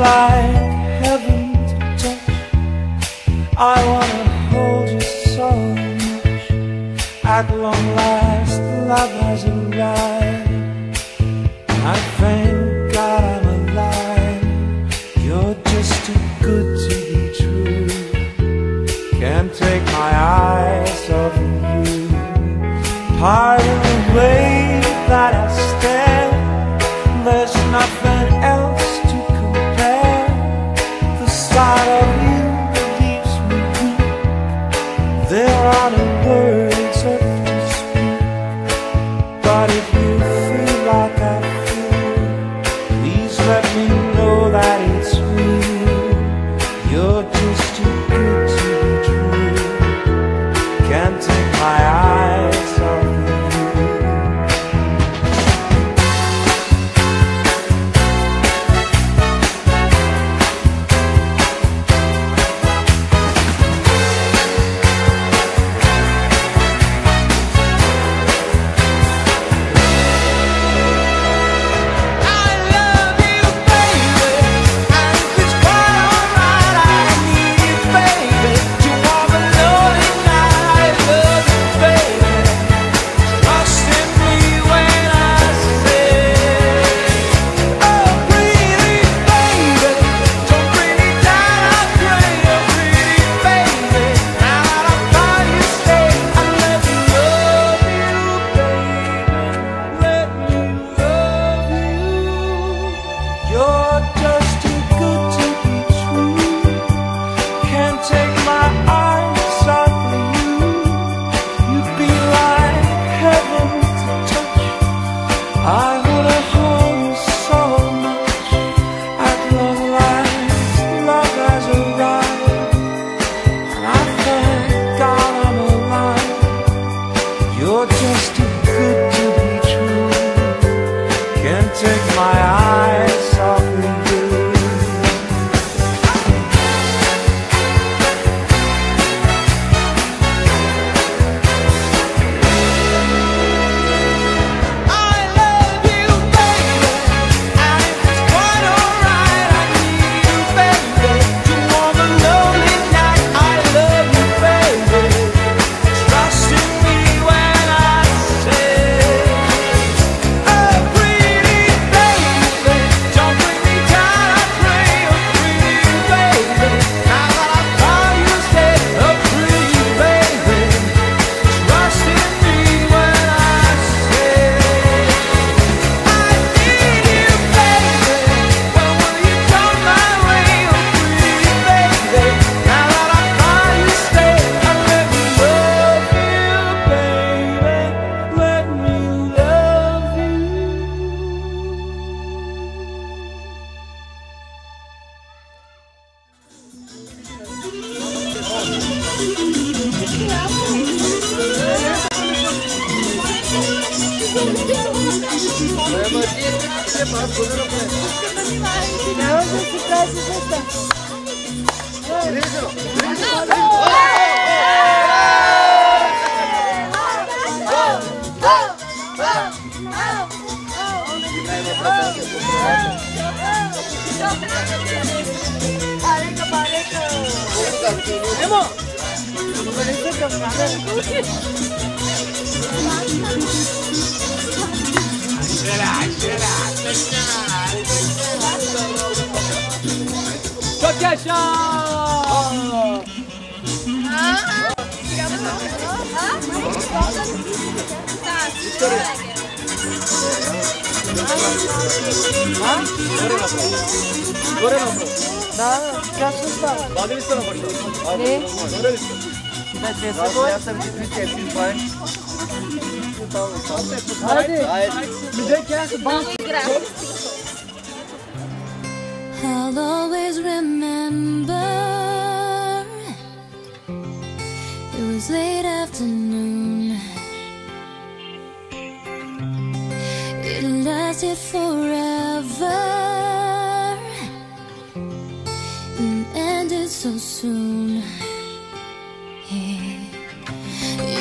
like heaven to touch. I wanna hold you so much. At long last, love has arrived. I thank God I'm alive. You're just too good to be true. Can't take my eyes off of you. Pardon the way that I stare. There's nothing else to compare. The sight of you leaves me weak. There are no words left to speak. But if you feel like I feel, please let me know that it's real. You're just too good to be true. Can't take my eyes off you. I'll always remember it was late afternoon. It lasted forever and ended so soon. Yeah.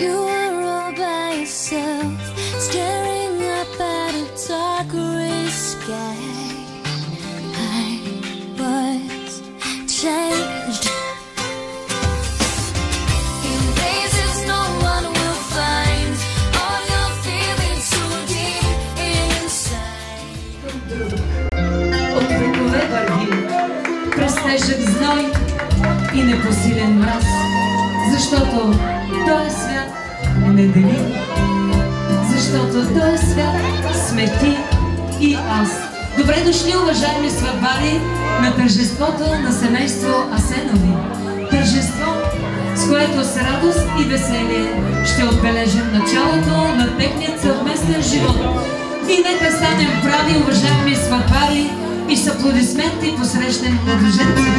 You were all by yourself, staring up at a dark gray sky. I was гной и непосилен мраз, защото този свят е неделим, защото този свят сме ти и аз. Добре дошли, уважаеми сватбари, на тържеството на семейство Асенови. Тържество, с което с радост и веселие ще отбележим началото на техният съвместен живот. И нека станем прави, уважаеми сватбари, и с аплодисменти посрещнем младоженците.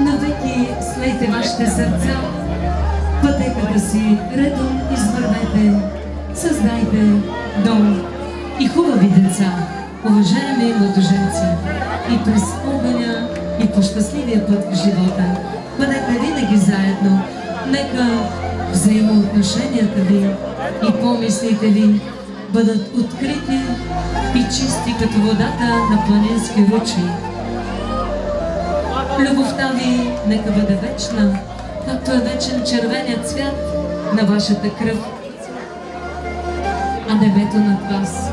Навеки слейте вашите сърца, пътеката си редом извървете, създайте дом и хубави деца, уважаеми младоженци. И през огъня, и по щастливия път в живота бъдете винаги заедно. Нека взаимоотношенията ви и помислите ви бъдат открити и чисти като водата на планински ручи. Любовта ви нека бъде вечна, както е вечен червеният цвят на вашата кръв, а небето над вас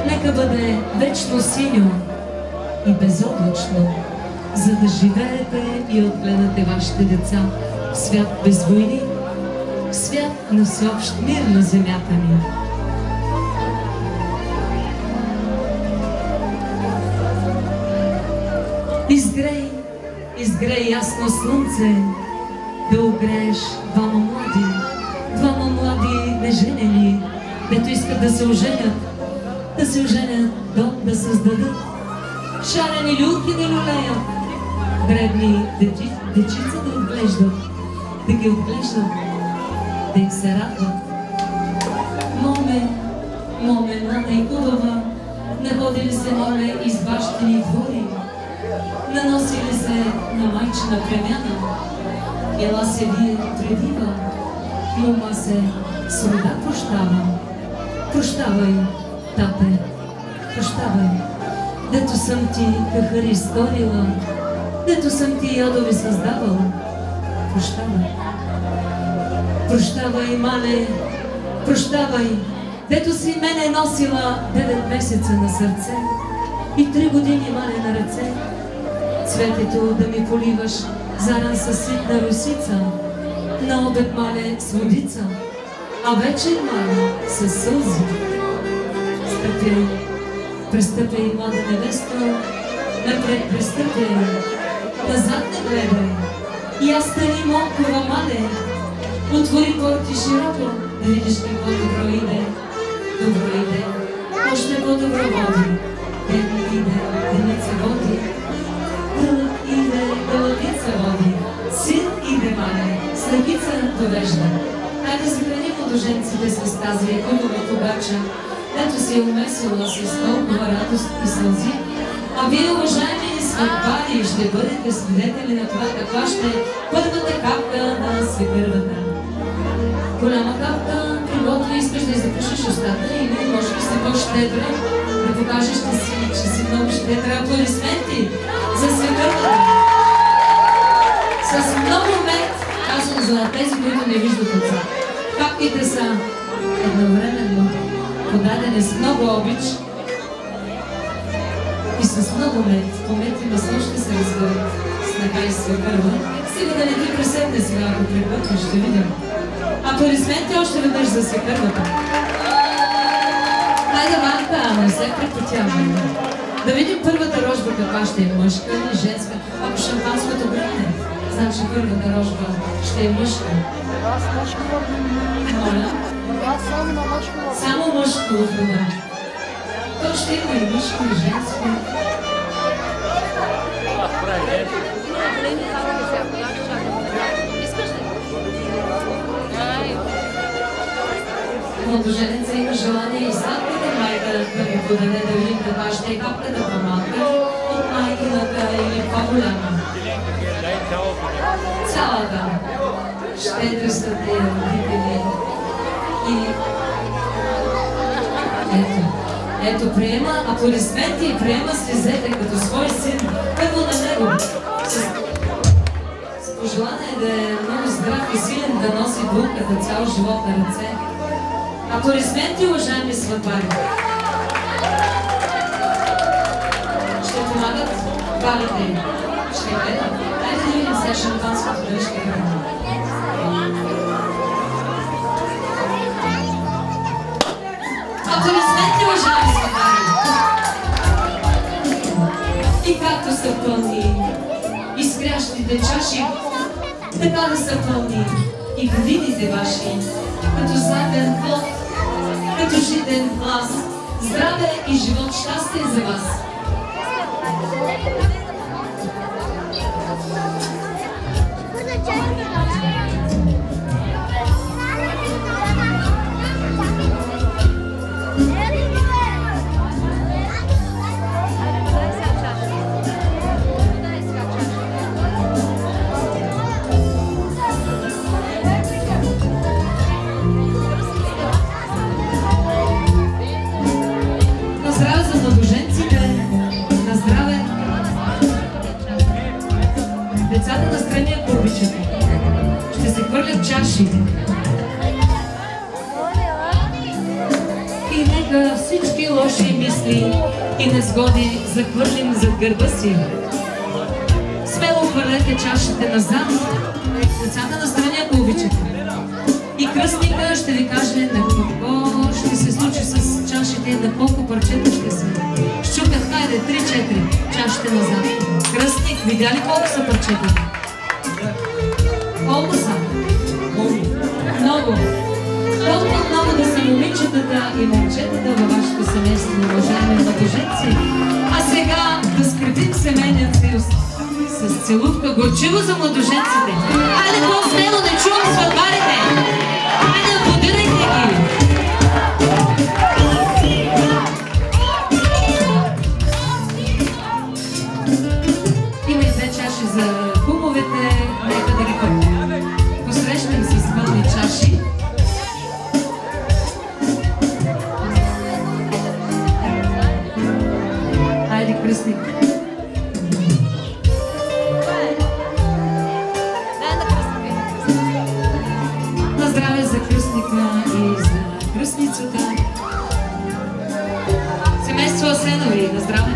нека бъде вечно синьо и безоблачно, за да живеете и отгледате вашите деца в свят без войни, в свят на всеобщ мир на земята ни. Изгрей ясно слънце, да огрееш двама млади неженени, дето искат да се оженят, дом да създадат, шарени люлки да люлеят, дребни дечица да отглеждат, да им се радват. Моме, млада и хубава, находили се моме из бащини двори, наносили се на майчина премяна, ела се вие предива, и ума се с рода прощава. Прощавай, тате, прощавай, дето съм ти кахари сторила, дето съм ти ядови създавала. Прощавай. Прощавай, мале, прощавай, дето си мене носила 9 месеца на сърце и 3 години, мале, на ръце. Цветето да ми поливаш заран със ситна русица, на обед, мале, с водица, а вечер, мале, със сълзи. Престъпяй, млада невеста, напред престъпяй, назад не гледай. И аз стани молкова, мале, отвори порти широко, да видиш какво добро иде. Добро иде, още по-добро води. Ден иде, деница води. Дълъг иде, дълъгица води. Син иде, мале, снагица довежда. Дай да съхраним младоженците с тази хубава побача, дето си е умесила с толкова радост и сълзи. А вие, уважаеми сватбари, ще бъдете свидетели на това каква ще е първата капка на свекървата. Голяма капка, приготви, искаш да й запушиш устата или може би си по-щедра, да покажеш, че си много щедра. Аплодисменти за свекървата! С много мед, казвам за тези, които не виждат отзад. Капките са едновременно подадени с много обич и с много мед. По мед и масло ще се разберат снага и свекърва. Стига да не ти пресетне сега, ако препътваш, ще видим. Аплодисменти още веднъж за свекървата. Хайде, Манта, не се препотяваме. Да видим първата рожба каква ще е, мъжка или женска. Ако шампанското бръкне, значи първата рожба ще е мъжка. Аз мъжко Моля? Аз само на мъжко Само мъжко върна. То ще има и мъжко и женско. младоженеца има желание и сладката майка да ми подаде да видим каква ще е капката по-малка от майкината или по-голяма. Цялата щедростта и родители. И ето приема аплодисменти и приема слезете като свой син. Първо на него. С пожелание да е много здрав и силен, да носи булката цял живот на ръце. Аплодисменти, уважаеми сватбари! Ще помагат бабите им. Ще гледат. Дайте да видим сега шампанското дали ще гледам. Аплодисменти, уважаеми сватбари! И както са пълни изгрящите чаши, така да са пълни и годините ваши, като златен плод, като житен глас, здраве и живот, щастие за вас! Децата настрани, ако обичате. Ще се хвърлят чаши. И нека всички лоши мисли и незгоди захвърлим зад гърба си. Смело хвърлете чашите назад. Децата настрани, ако обичате. И кръстника ще ви каже на какво ще се случи с чашите и на колко парчета ще се щупят. Хайде, 3-4 чашите назад. Кръстник, видя ли колко са парчета? Колко са? Много. Толкова много да са момичетата и момчетата във вашето семейство, уважаеми младоженци. А сега да скрепим семейният съюз с целувка горчиво за младоженците. Хайде, по-смело, не чувам сватбарите! Хайде, аплодирайте ги! Има и 2 чаши за кумовете, нека да ги посрещнем с пълни чаши. Хайде, кръстник! На здраве за кръстника и за кръстницата. Семейство Асенови, на здраве!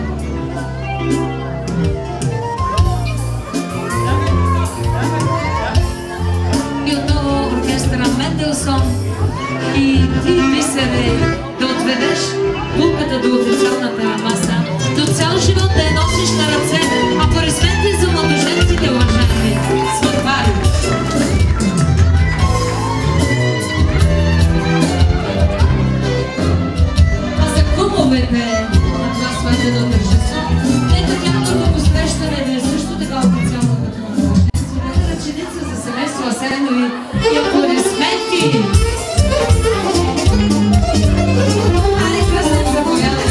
И отново оркестъра Менделсон. И ти, Бисере, да отведеш булката до официалната маса. До цял живот да я носиш на ръце. Аплодисменти за младоженците, уважаеми сватбари! А за кумовете на това сватбено тържество, нека тяхното посрещане да е също така официално като младоженци. Нека ръченица за семейство Асенови и аплодисменти! Хайде, кръстник, заповядай!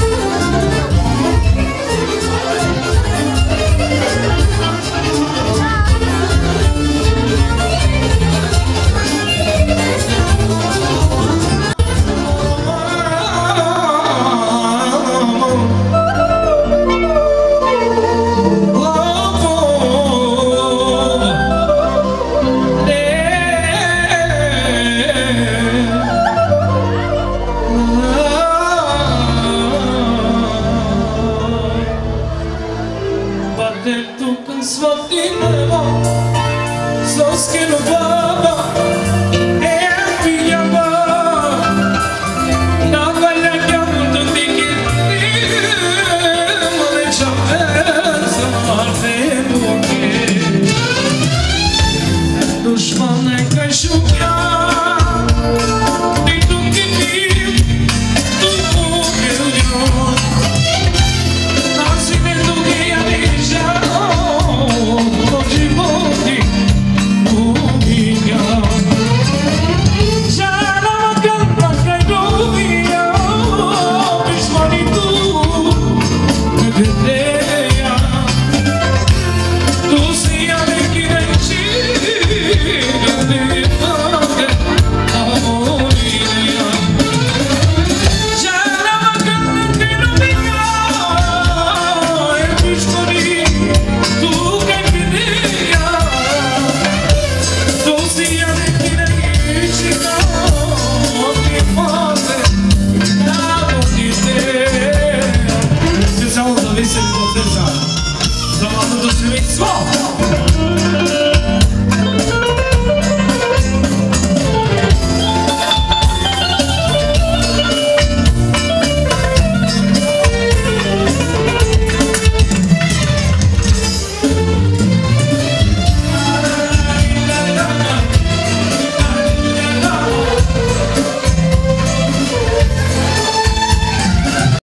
Dușmane, că șuche